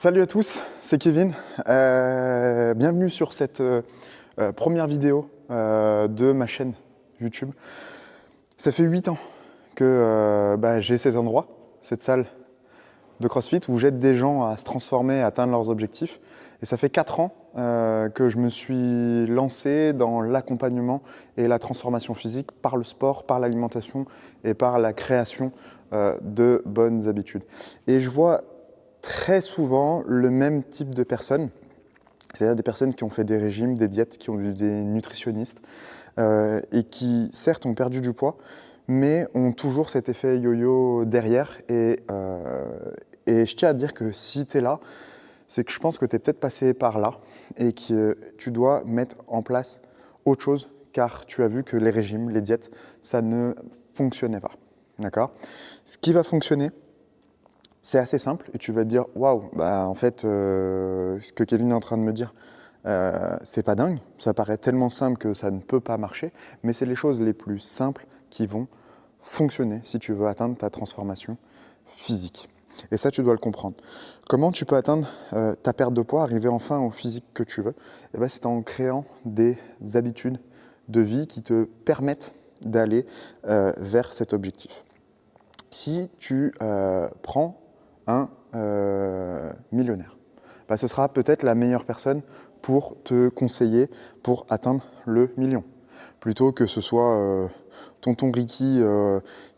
Salut à tous, c'est Kevin. Bienvenue sur cette première vidéo de ma chaîne YouTube. Ça fait 8 ans que j'ai cet endroit, cette salle de CrossFit où j'aide des gens à se transformer, à atteindre leurs objectifs. Et ça fait 4 ans que je me suis lancé dans l'accompagnement et la transformation physique par le sport, par l'alimentation et par la création de bonnes habitudes. Et je vois très souvent le même type de personnes, c'est-à-dire des personnes qui ont fait des régimes, des diètes, qui ont vu des nutritionnistes et qui certes ont perdu du poids, mais ont toujours cet effet yo-yo derrière. Et je tiens à te dire que si tu es là, c'est que je pense que tu es peut-être passé par là et que tu dois mettre en place autre chose, car tu as vu que les régimes, les diètes, ça ne fonctionnait pas. D'accord ? Ce qui va fonctionner, c'est assez simple et tu vas te dire waouh, en fait, ce que Kevin est en train de me dire, c'est pas dingue. Ça paraît tellement simple que ça ne peut pas marcher, mais c'est les choses les plus simples qui vont fonctionner si tu veux atteindre ta transformation physique. Et ça, tu dois le comprendre. Comment tu peux atteindre ta perte de poids, arriver enfin au physique que tu veux? C'est en créant des habitudes de vie qui te permettent d'aller vers cet objectif. Si tu prends un millionnaire, ce sera peut-être la meilleure personne pour te conseiller pour atteindre le million. Plutôt que ce soit tonton Ricky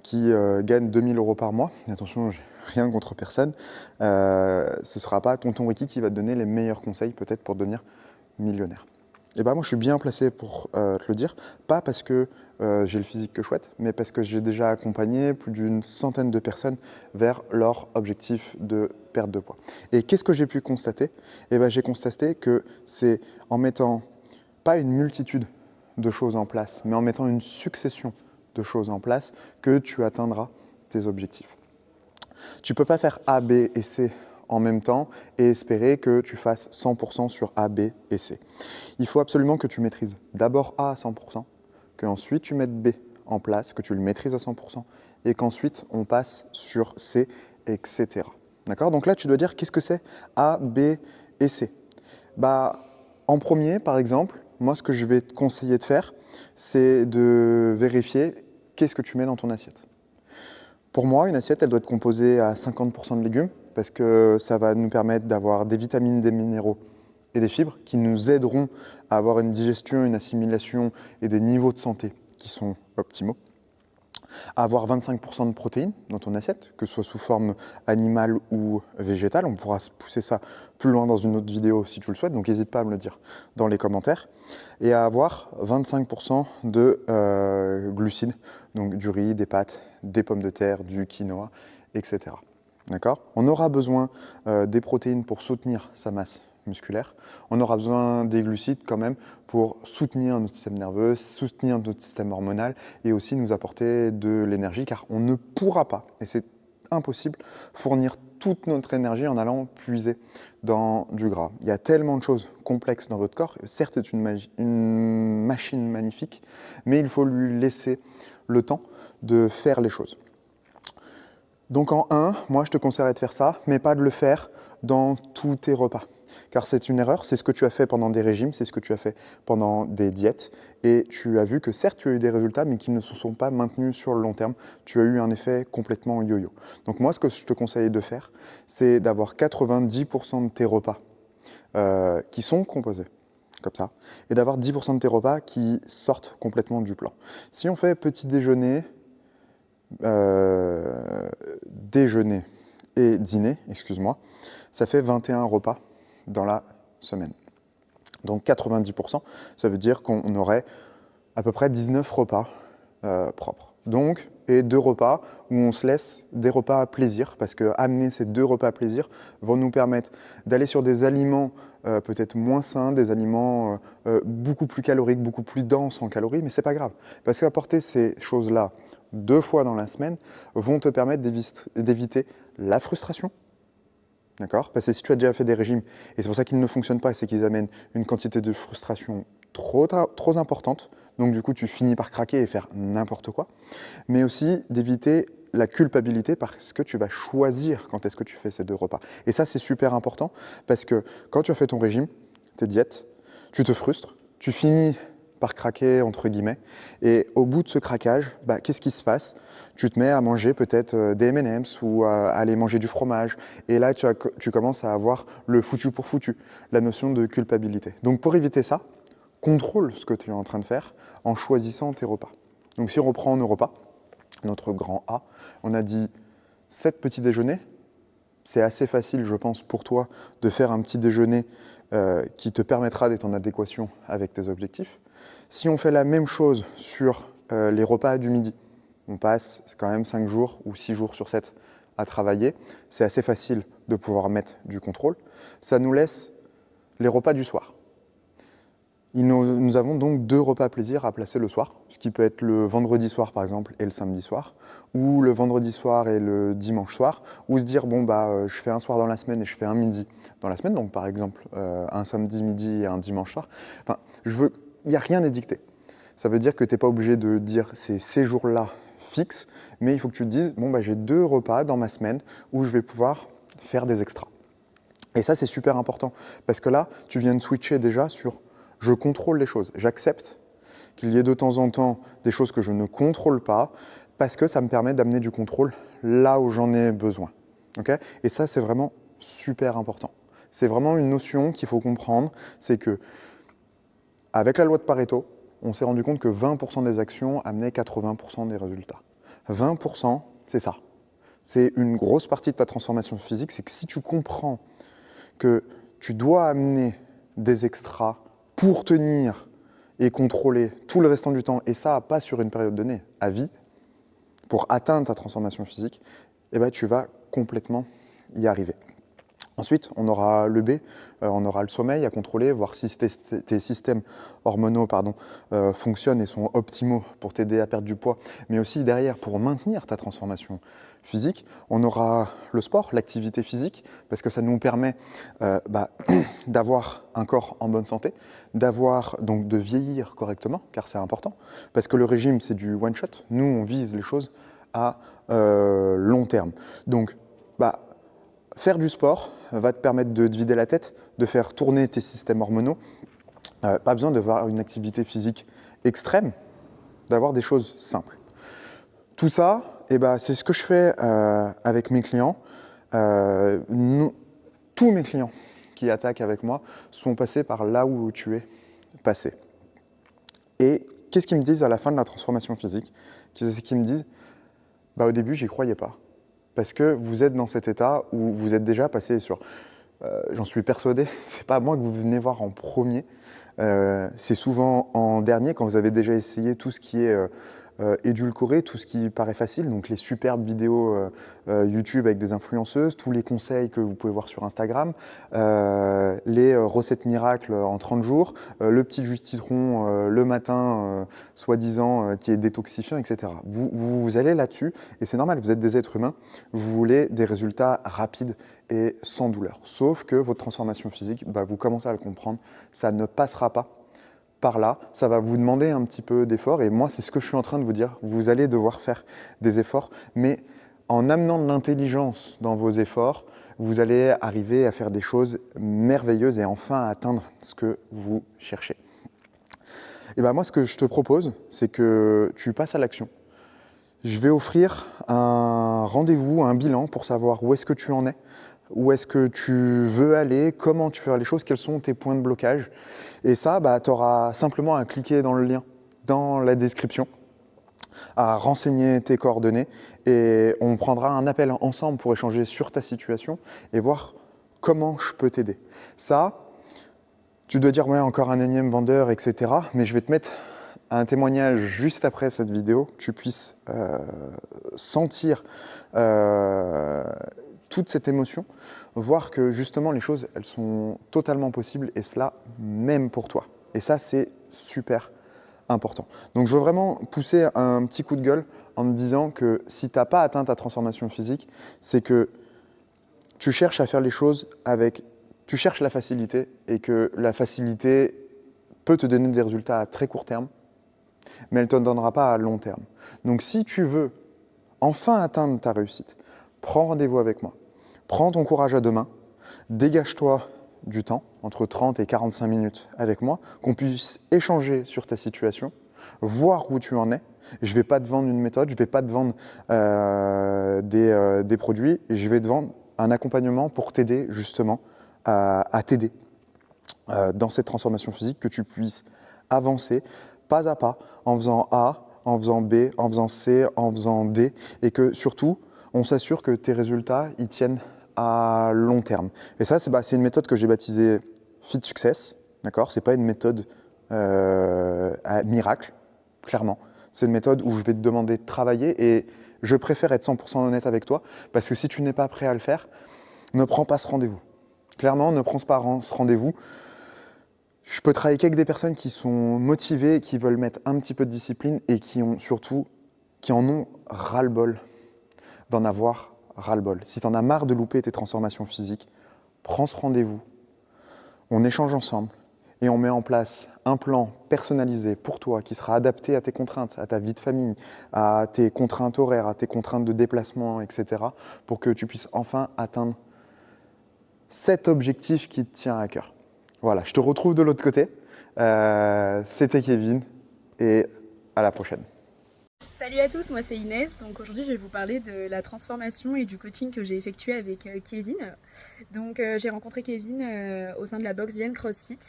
qui gagne 2000 € par mois. Et attention, j'ai rien contre personne. Ce ne sera pas tonton Ricky qui va te donner les meilleurs conseils peut-être pour devenir millionnaire. Et moi, je suis bien placé pour te le dire, pas parce que j'ai le physique que je souhaite, mais parce que j'ai déjà accompagné plus d'une centaine de personnes vers leur objectif de perte de poids. Et qu'est-ce que j'ai pu constater? J'ai constaté que c'est en mettant pas une multitude de choses en place, mais en mettant une succession de choses en place que tu atteindras tes objectifs. Tu ne peux pas faire A, B et C en même temps et espérer que tu fasses 100% sur A, B et C. Il faut absolument que tu maîtrises d'abord A à 100%, qu'ensuite tu mettes B en place, que tu le maîtrises à 100% et qu'ensuite on passe sur C, etc. D'accord? Donc là, tu dois dire qu'est-ce que c'est A, B et C. En premier, par exemple, moi, ce que je vais te conseiller de faire, c'est de vérifier qu'est-ce que tu mets dans ton assiette. Pour moi, une assiette, elle doit être composée à 50% de légumes parce que ça va nous permettre d'avoir des vitamines, des minéraux et des fibres qui nous aideront à avoir une digestion, une assimilation et des niveaux de santé qui sont optimaux. Avoir 25% de protéines dans ton assiette, que ce soit sous forme animale ou végétale. On pourra pousser ça plus loin dans une autre vidéo si tu le souhaites, donc n'hésite pas à me le dire dans les commentaires. Et à avoir 25% de glucides, donc du riz, des pâtes, des pommes de terre, du quinoa, etc. D'accord ? On aura besoin des protéines pour soutenir sa masse musculaire. On aura besoin des glucides quand même pour soutenir notre système nerveux, soutenir notre système hormonal et aussi nous apporter de l'énergie car on ne pourra pas, et c'est impossible, fournir toute notre énergie en allant puiser dans du gras. Il y a tellement de choses complexes dans votre corps. Certes, c'est une machine magnifique, mais il faut lui laisser le temps de faire les choses. Donc en 1, moi je te conseillerais de faire ça, mais pas de le faire dans tous tes repas. Car c'est une erreur, c'est ce que tu as fait pendant des régimes, c'est ce que tu as fait pendant des diètes. Et tu as vu que certes tu as eu des résultats, mais qui ne se sont pas maintenus sur le long terme. Tu as eu un effet complètement yo-yo. Donc moi ce que je te conseille de faire, c'est d'avoir 90% de tes repas qui sont composés comme ça, et d'avoir 10% de tes repas qui sortent complètement du plan. Si on fait petit déjeuner, déjeuner et dîner, excuse-moi, ça fait 21 repas dans la semaine. Donc 90%, ça veut dire qu'on aurait à peu près 19 repas propres. Donc, et 2 repas où on se laisse des repas à plaisir, parce que amener ces 2 repas à plaisir vont nous permettre d'aller sur des aliments peut-être moins sains, des aliments beaucoup plus caloriques, beaucoup plus denses en calories, mais c'est pas grave. Parce qu'apporter ces choses-là 2 fois dans la semaine vont te permettre d'éviter la frustration. D'accord ? Parce que si tu as déjà fait des régimes, et c'est pour ça qu'ils ne fonctionnent pas, c'est qu'ils amènent une quantité de frustration trop importante, donc du coup tu finis par craquer et faire n'importe quoi, mais aussi d'éviter la culpabilité parce que tu vas choisir quand est-ce que tu fais ces 2 repas. Et ça, c'est super important parce que quand tu as fait ton régime, tes diètes, tu te frustres, tu finis par craquer, entre guillemets, et au bout de ce craquage, qu'est-ce qui se passe? Tu te mets à manger peut-être des M&M's ou à aller manger du fromage, et là, tu commences à avoir le foutu pour foutu, la notion de culpabilité. Donc pour éviter ça, contrôle ce que tu es en train de faire en choisissant tes repas. Donc si on reprend nos repas, notre grand A, on a dit 7 petits déjeuners. C'est assez facile, je pense, pour toi de faire un petit déjeuner qui te permettra d'être en adéquation avec tes objectifs. Si on fait la même chose sur les repas du midi, on passe quand même 5 jours ou 6 jours sur 7 à travailler. C'est assez facile de pouvoir mettre du contrôle. Ça nous laisse les repas du soir. Nous avons donc 2 repas plaisir à placer le soir, ce qui peut être le vendredi soir par exemple et le samedi soir, ou le vendredi soir et le dimanche soir, ou se dire je fais un soir dans la semaine et je fais un midi dans la semaine, donc par exemple un samedi midi et un dimanche soir. Enfin, il n'y a rien d'édicté. Ça veut dire que tu n'es pas obligé de dire ces jours-là fixes, mais il faut que tu te dises j'ai 2 repas dans ma semaine où je vais pouvoir faire des extras. Et ça c'est super important, parce que là tu viens de switcher déjà sur je contrôle les choses. J'accepte qu'il y ait de temps en temps des choses que je ne contrôle pas parce que ça me permet d'amener du contrôle là où j'en ai besoin. Okay? Et ça, c'est vraiment super important. C'est vraiment une notion qu'il faut comprendre. C'est que avec la loi de Pareto, on s'est rendu compte que 20% des actions amenaient 80% des résultats. 20%, c'est ça. C'est une grosse partie de ta transformation physique. C'est que si tu comprends que tu dois amener des extras pour tenir et contrôler tout le restant du temps, et ça, pas sur une période donnée, à vie, pour atteindre ta transformation physique, tu vas complètement y arriver. Ensuite, on aura le B, on aura le sommeil à contrôler, voir si tes systèmes hormonaux fonctionnent et sont optimaux pour t'aider à perdre du poids, mais aussi derrière pour maintenir ta transformation physique. On aura le sport, l'activité physique, parce que ça nous permet d'avoir un corps en bonne santé, donc de vieillir correctement, car c'est important, parce que le régime, c'est du one shot. Nous, on vise les choses à long terme. Donc, faire du sport va te permettre de te vider la tête, de faire tourner tes systèmes hormonaux. Pas besoin d'avoir une activité physique extrême, d'avoir des choses simples. Tout ça, c'est ce que je fais avec mes clients. Tous mes clients qui attaquent avec moi sont passés par là où tu es passé. Et qu'est-ce qu'ils me disent à la fin de la transformation physique? C'est qu'ils me disent, au début, j'y croyais pas. Parce que vous êtes dans cet état où vous êtes déjà passé sur, j'en suis persuadé, c'est pas moi que vous venez voir en premier, c'est souvent en dernier quand vous avez déjà essayé tout ce qui est édulcoré, tout ce qui paraît facile, donc les superbes vidéos YouTube avec des influenceuses, tous les conseils que vous pouvez voir sur Instagram, les recettes miracles en 30 jours, le petit jus de citron le matin, soi-disant, qui est détoxifiant, etc. Vous allez là-dessus, et c'est normal, vous êtes des êtres humains, vous voulez des résultats rapides et sans douleur. Sauf que votre transformation physique, vous commencez à le comprendre, ça ne passera pas par là, ça va vous demander un petit peu d'effort, et moi c'est ce que je suis en train de vous dire, vous allez devoir faire des efforts, mais en amenant de l'intelligence dans vos efforts, vous allez arriver à faire des choses merveilleuses et enfin à atteindre ce que vous cherchez. Et moi ce que je te propose, c'est que tu passes à l'action. Je vais offrir un rendez-vous, un bilan pour savoir où est-ce que tu en es, où est-ce que tu veux aller, comment tu peux faire les choses, quels sont tes points de blocage. Et ça, tu auras simplement à cliquer dans le lien, dans la description, à renseigner tes coordonnées et on prendra un appel ensemble pour échanger sur ta situation et voir comment je peux t'aider. Ça, tu dois dire, ouais, encore un énième vendeur, etc. Mais je vais te mettre un témoignage juste après cette vidéo, que tu puisses sentir toute cette émotion, voir que justement les choses, elles sont totalement possibles et cela même pour toi. Et ça, c'est super important. Donc je veux vraiment pousser un petit coup de gueule en te disant que si tu n'as pas atteint ta transformation physique, c'est que tu cherches à faire les choses tu cherches la facilité et que la facilité peut te donner des résultats à très court terme, mais elle ne te donnera pas à long terme. Donc si tu veux enfin atteindre ta réussite, prends rendez-vous avec moi. Prends ton courage à deux mains, dégage-toi du temps, entre 30 et 45 minutes avec moi, qu'on puisse échanger sur ta situation, voir où tu en es. Je ne vais pas te vendre une méthode, je ne vais pas te vendre des produits, je vais te vendre un accompagnement pour t'aider justement à t'aider dans cette transformation physique, que tu puisses avancer pas à pas en faisant A, en faisant B, en faisant C, en faisant D, et que surtout, on s'assure que tes résultats ils tiennent à long terme. Et ça, c'est une méthode que j'ai baptisée Fit Success, d'accord ? C'est pas une méthode à miracle, clairement. C'est une méthode où je vais te demander de travailler et je préfère être 100% honnête avec toi parce que si tu n'es pas prêt à le faire, ne prends pas ce rendez-vous. Clairement, ne prends pas ce rendez-vous. Je peux travailler qu'avec des personnes qui sont motivées, qui veulent mettre un petit peu de discipline et qui en ont ras-le-bol d'en avoir ras-le-bol. Si tu en as marre de louper tes transformations physiques, prends ce rendez-vous, on échange ensemble et on met en place un plan personnalisé pour toi qui sera adapté à tes contraintes, à ta vie de famille, à tes contraintes horaires, à tes contraintes de déplacement, etc. pour que tu puisses enfin atteindre cet objectif qui te tient à cœur. Voilà, je te retrouve de l'autre côté. C'était Kevin et à la prochaine. Salut à tous, moi c'est Inès. Donc aujourd'hui je vais vous parler de la transformation et du coaching que j'ai effectué avec Kevin. Donc j'ai rencontré Kevin au sein de la box Vienne CrossFit.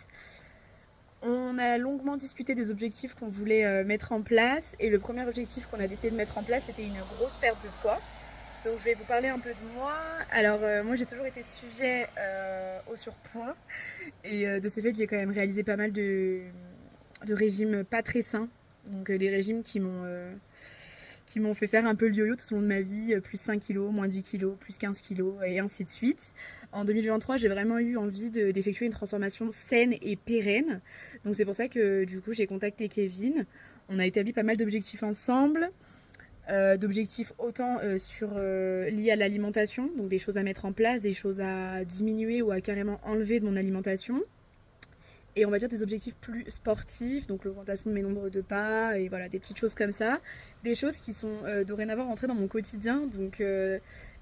On a longuement discuté des objectifs qu'on voulait mettre en place et le premier objectif qu'on a décidé de mettre en place c'était une grosse perte de poids. Donc je vais vous parler un peu de moi. Alors moi j'ai toujours été sujet au surpoids et de ce fait j'ai quand même réalisé pas mal de régimes pas très sains. Donc des régimes qui m'ont fait faire un peu le yo-yo tout au long de ma vie, plus 5 kilos, moins 10 kilos, plus 15 kilos et ainsi de suite. En 2023, j'ai vraiment eu envie d'effectuer une transformation saine et pérenne. Donc c'est pour ça que du coup j'ai contacté Kevin. On a établi pas mal d'objectifs ensemble. D'objectifs autant liés à l'alimentation, donc des choses à mettre en place, des choses à diminuer ou à carrément enlever de mon alimentation. Et on va dire des objectifs plus sportifs, donc l'augmentation de mes nombres de pas, et voilà, des petites choses comme ça. Des choses qui sont dorénavant rentrées dans mon quotidien, donc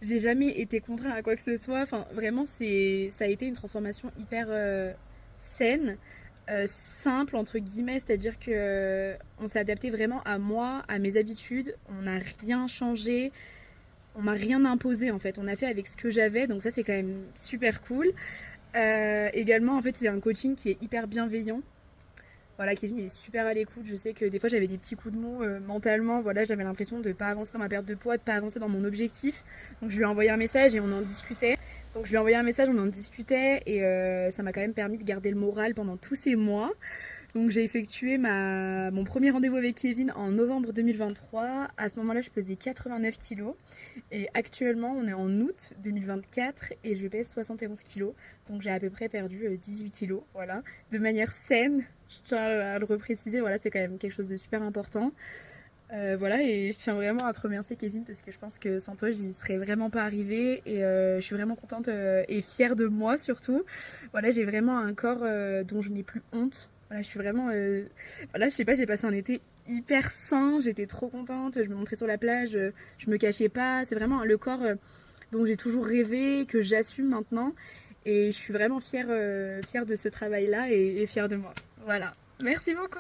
j'ai jamais été contrainte à quoi que ce soit. Enfin, vraiment, ça a été une transformation hyper saine, simple, entre guillemets, c'est-à-dire que on s'est adapté vraiment à moi, à mes habitudes, on n'a rien changé. On m'a rien imposé en fait, on a fait avec ce que j'avais, donc ça c'est quand même super cool. Également, en fait, c'est un coaching qui est hyper bienveillant. Voilà, Kevin, il est super à l'écoute. Je sais que des fois, j'avais des petits coups de mou mentalement. Voilà, j'avais l'impression de ne pas avancer dans ma perte de poids, de ne pas avancer dans mon objectif. Donc, je lui ai envoyé un message et on en discutait. Et ça m'a quand même permis de garder le moral pendant tous ces mois. Donc j'ai effectué mon premier rendez-vous avec Kevin en novembre 2023. À ce moment-là, je pesais 89 kilos. Et actuellement, on est en août 2024 et je pèse 71 kilos. Donc j'ai à peu près perdu 18 kilos, voilà. De manière saine, je tiens à le repréciser, voilà, c'est quand même quelque chose de super important. Voilà, et je tiens vraiment à te remercier Kevin parce que je pense que sans toi j'y serais vraiment pas arrivée et je suis vraiment contente et fière de moi surtout. Voilà, j'ai vraiment un corps dont je n'ai plus honte. Voilà, je suis vraiment voilà, je sais pas, j'ai passé un été hyper sain, j'étais trop contente, je me montrais sur la plage, je me cachais pas, c'est vraiment le corps dont j'ai toujours rêvé, que j'assume maintenant et je suis vraiment fière de ce travail-là et fière de moi. Voilà. Merci beaucoup.